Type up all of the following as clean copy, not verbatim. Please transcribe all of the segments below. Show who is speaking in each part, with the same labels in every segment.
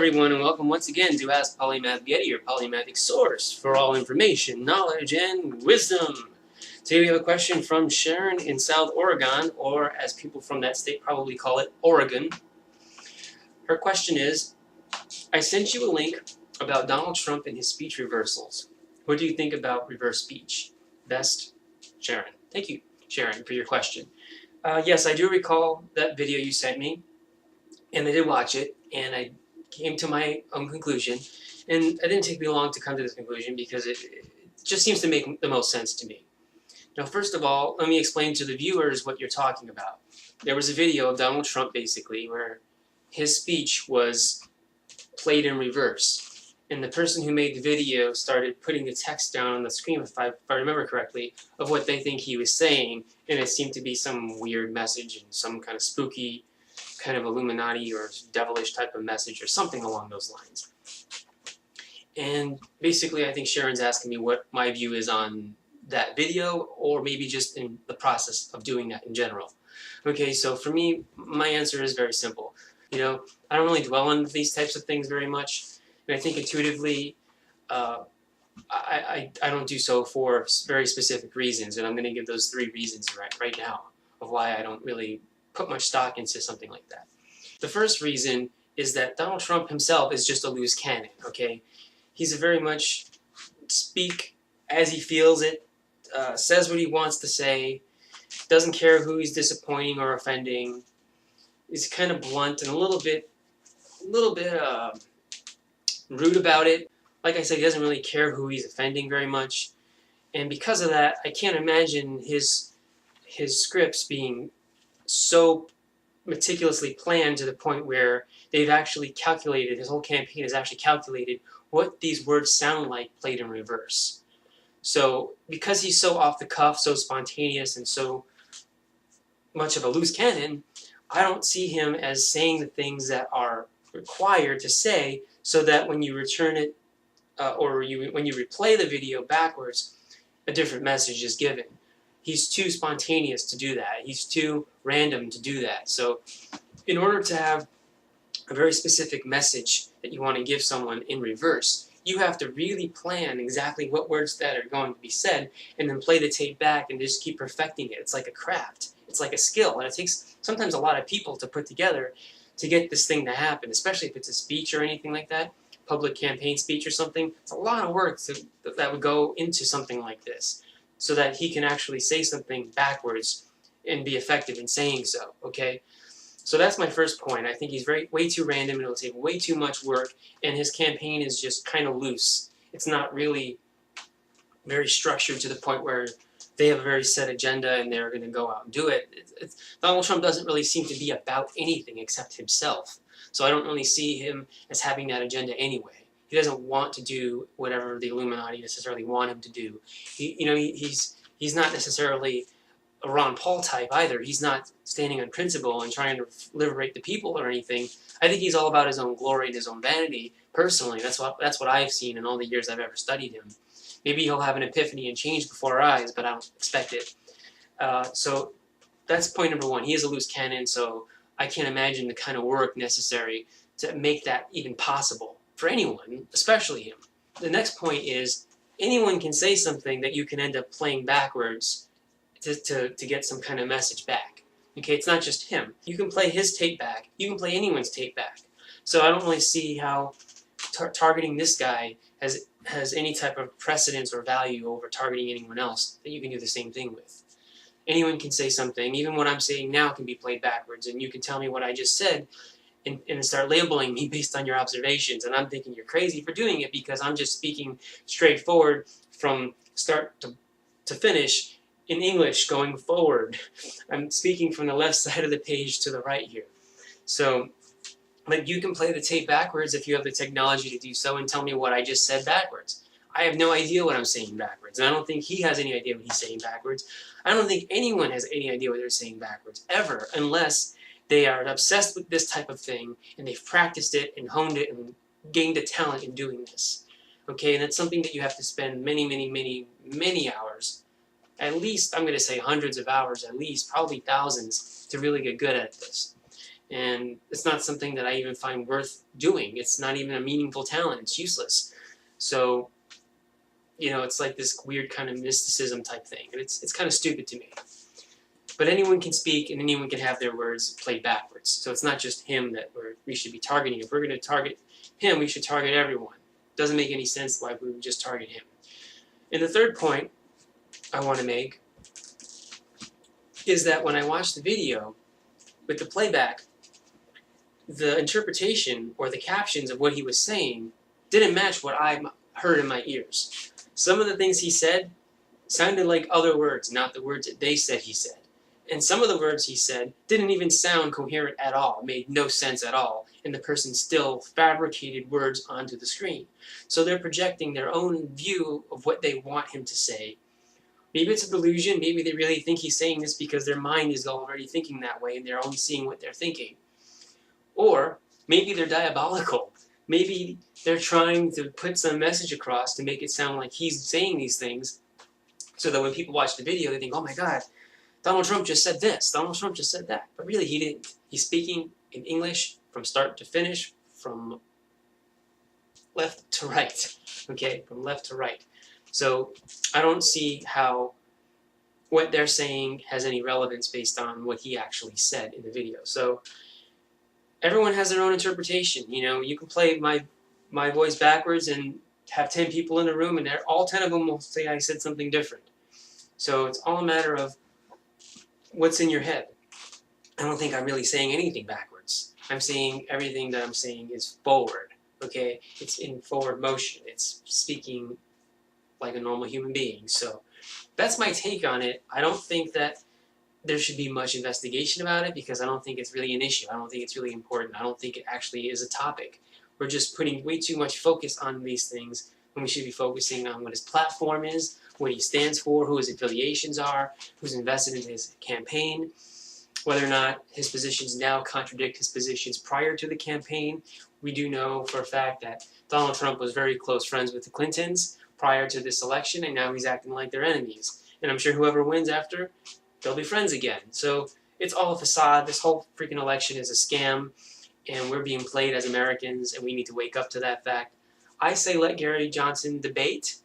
Speaker 1: everyone, and welcome once again to AskPolymathGeddy, your polymathic source for all information, knowledge, and wisdom. Today we have a question from Sharon in South Oregon, or as people from that state probably call it, Oregon. Her question is, I sent you a link about Donald Trump and his speech reversals. What do you think about reverse speech? Best, Sharon. Thank you, Sharon, for your question. Yes, I do recall that video you sent me, and I did watch it, and I came to my own conclusion, and it didn't take me long to come to this conclusion because it just seems to make the most sense to me. Now, first of all, let me explain to the viewers what you're talking about. There was a video of Donald Trump, basically, where his speech was played in reverse, and the person who made the video started putting the text down on the screen, if I remember correctly, of what they think he was saying, and it seemed to be some weird message and some kind of spooky kind of Illuminati or devilish type of message or something along those lines. And basically I think Sharon's asking me what my view is on that video, or maybe just in the process of doing that in general. Okay, so for me, my answer is very simple. You know, I don't really dwell on these types of things very much, and I think intuitively I don't do so for very specific reasons, and I'm going to give those 3 reasons right now of why I don't really put much stock into something like that. The first reason is that Donald Trump himself is just a loose cannon, okay? He's a very much speak as he feels it, says what he wants to say, doesn't care who he's disappointing or offending, is kind of blunt and a little bit rude about it. Like I said, he doesn't really care who he's offending very much, and because of that, I can't imagine his scripts being so meticulously planned to the point where they've actually calculated, his whole campaign has actually calculated what these words sound like played in reverse. So because he's so off the cuff, so spontaneous, and so much of a loose cannon, I don't see him as saying the things that are required to say so that when you return it when you replay the video backwards, a different message is given. He's too spontaneous to do that. He's too random to do that. So in order to have a very specific message that you want to give someone in reverse, you have to really plan exactly what words that are going to be said and then play the tape back and just keep perfecting it. It's like a craft. It's like a skill. And it takes sometimes a lot of people to put together to get this thing to happen, especially if it's a speech or anything like that, public campaign speech or something. It's a lot of work that would go into something like this, so that he can actually say something backwards and be effective in saying so, okay? So that's my first point. I think he's way too random, and it'll take way too much work, and his campaign is just kind of loose. It's not really very structured to the point where they have a very set agenda and they're going to go out and do it. Donald Trump doesn't really seem to be about anything except himself. So I don't really see him as having that agenda anyway. He doesn't want to do whatever the Illuminati necessarily want him to do. He's not necessarily a Ron Paul type either. He's not standing on principle and trying to liberate the people or anything. I think he's all about his own glory and his own vanity, personally. That's what I've seen in all the years I've ever studied him. Maybe he'll have an epiphany and change before our eyes, but I don't expect it. So that's point number 1. He is a loose cannon, so I can't imagine the kind of work necessary to make that even possible for anyone, especially him. The next point is, anyone can say something that you can end up playing backwards to get some kind of message back. Okay, it's not just him. You can play his tape back. You can play anyone's tape back. So I don't really see how targeting this guy has any type of precedence or value over targeting anyone else that you can do the same thing with. Anyone can say something. Even what I'm saying now can be played backwards, and you can tell me what I just said and start labeling me based on your observations, and I'm thinking you're crazy for doing it because I'm just speaking straightforward from start to finish in English going forward. I'm speaking from the left side of the page to the right here. So, but you can play the tape backwards if you have the technology to do so and tell me what I just said backwards. I have no idea what I'm saying backwards, and I don't think he has any idea what he's saying backwards. I don't think anyone has any idea what they're saying backwards, ever, unless they are obsessed with this type of thing, and they've practiced it and honed it and gained a talent in doing this. Okay, and it's something that you have to spend many hours, at least, I'm going to say hundreds of hours at least, probably thousands, to really get good at this. And it's not something that I even find worth doing. It's not even a meaningful talent. It's useless. So, you know, it's like this weird kind of mysticism type thing. And it's kind of stupid to me. But anyone can speak and anyone can have their words played backwards. So it's not just him that we should be targeting. If we're going to target him, we should target everyone. It doesn't make any sense why we would just target him. And the third point I want to make is that when I watched the video with the playback, the interpretation or the captions of what he was saying didn't match what I heard in my ears. Some of the things he said sounded like other words, not the words that they said he said. And some of the words he said didn't even sound coherent at all, made no sense at all, and the person still fabricated words onto the screen. So they're projecting their own view of what they want him to say. Maybe it's a delusion, maybe they really think he's saying this because their mind is already thinking that way and they're only seeing what they're thinking. Or maybe they're diabolical. Maybe they're trying to put some message across to make it sound like he's saying these things so that when people watch the video, they think, oh my God, Donald Trump just said this, Donald Trump just said that. But really, he didn't. He's speaking in English from start to finish, from left to right, okay, from left to right. So I don't see how what they're saying has any relevance based on what he actually said in the video. So everyone has their own interpretation. You know, you can play my voice backwards and have 10 people in the room, and all 10 of them will say I said something different. So it's all a matter of what's in your head. I don't think I'm really saying anything backwards. I'm saying everything that I'm saying is forward, okay? It's in forward motion. It's speaking like a normal human being. So that's my take on it. I don't think that there should be much investigation about it because I don't think it's really an issue. I don't think it's really important. I don't think it actually is a topic. We're just putting way too much focus on these things when we should be focusing on what his platform is, what he stands for, who his affiliations are, who's invested in his campaign, whether or not his positions now contradict his positions prior to the campaign. We do know for a fact that Donald Trump was very close friends with the Clintons prior to this election, and now he's acting like they're enemies. And I'm sure whoever wins after, they'll be friends again. So it's all a facade. This whole freaking election is a scam, and we're being played as Americans, and we need to wake up to that fact. I say let Gary Johnson debate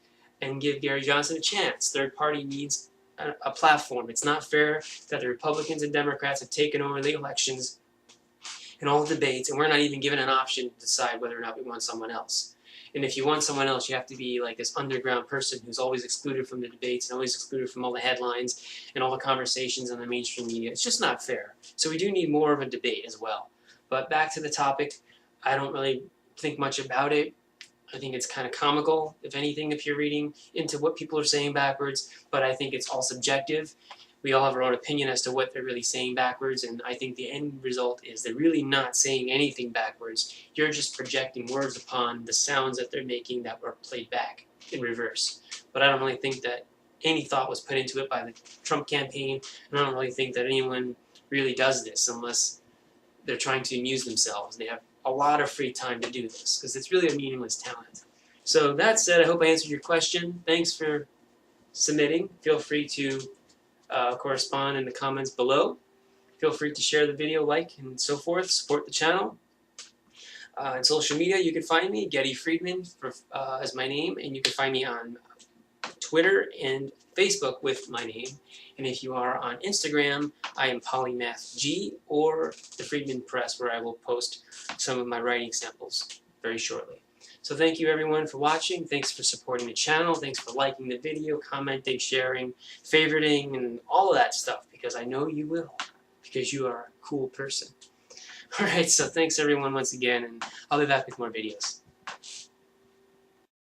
Speaker 1: and give Gary Johnson a chance. Third party needs a platform. It's not fair that the Republicans and Democrats have taken over the elections and all the debates, and we're not even given an option to decide whether or not we want someone else. And if you want someone else, you have to be like this underground person who's always excluded from the debates and always excluded from all the headlines and all the conversations on the mainstream media. It's just not fair. So we do need more of a debate as well. But back to the topic, I don't really think much about it. I think it's kind of comical, if anything, if you're reading into what people are saying backwards, but I think it's all subjective. We all have our own opinion as to what they're really saying backwards, and I think the end result is they're really not saying anything backwards. You're just projecting words upon the sounds that they're making that were played back in reverse. But I don't really think that any thought was put into it by the Trump campaign, and I don't really think that anyone really does this unless they're trying to amuse themselves. They have a lot of free time to do this because it's really a meaningless talent. So that said, I hope I answered your question. Thanks for submitting. Feel free to correspond in the comments below. Feel free to share the video, like, and so forth. Support the channel. On social media, you can find me, Geddy Friedman, as my name, and you can find me on Twitter and Facebook with my name. And if you are on Instagram, I am PolymathG or the Friedman Press, where I will post some of my writing samples very shortly. So thank you everyone for watching. Thanks for supporting the channel. Thanks for liking the video, commenting, sharing, favoriting, and all of that stuff, because I know you will, because you are a cool person. Alright, so thanks everyone once again, and I'll be back with more videos.